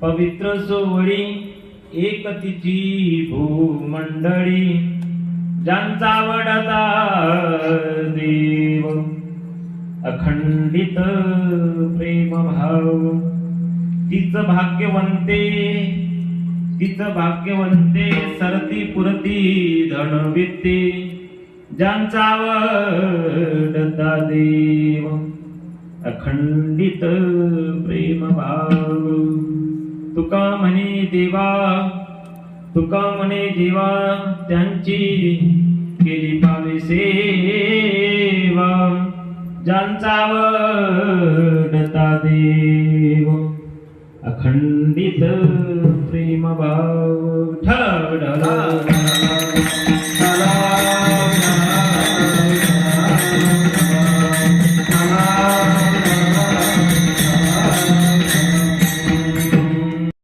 पवित्र सोवळी एक तिची भूमंडळी ज्यांचा आवडता देव अखंडित प्रेम भाव तीच भाग्यवंते सरती पुरती धनवित्ते ज्यांचा आवडता देव अखंडित प्रेम भाव तुका म्हणे देवा त्यांची केली पावे सेवा ज्यांचा आवडता देव अखंडित प्रेम भाव ठळ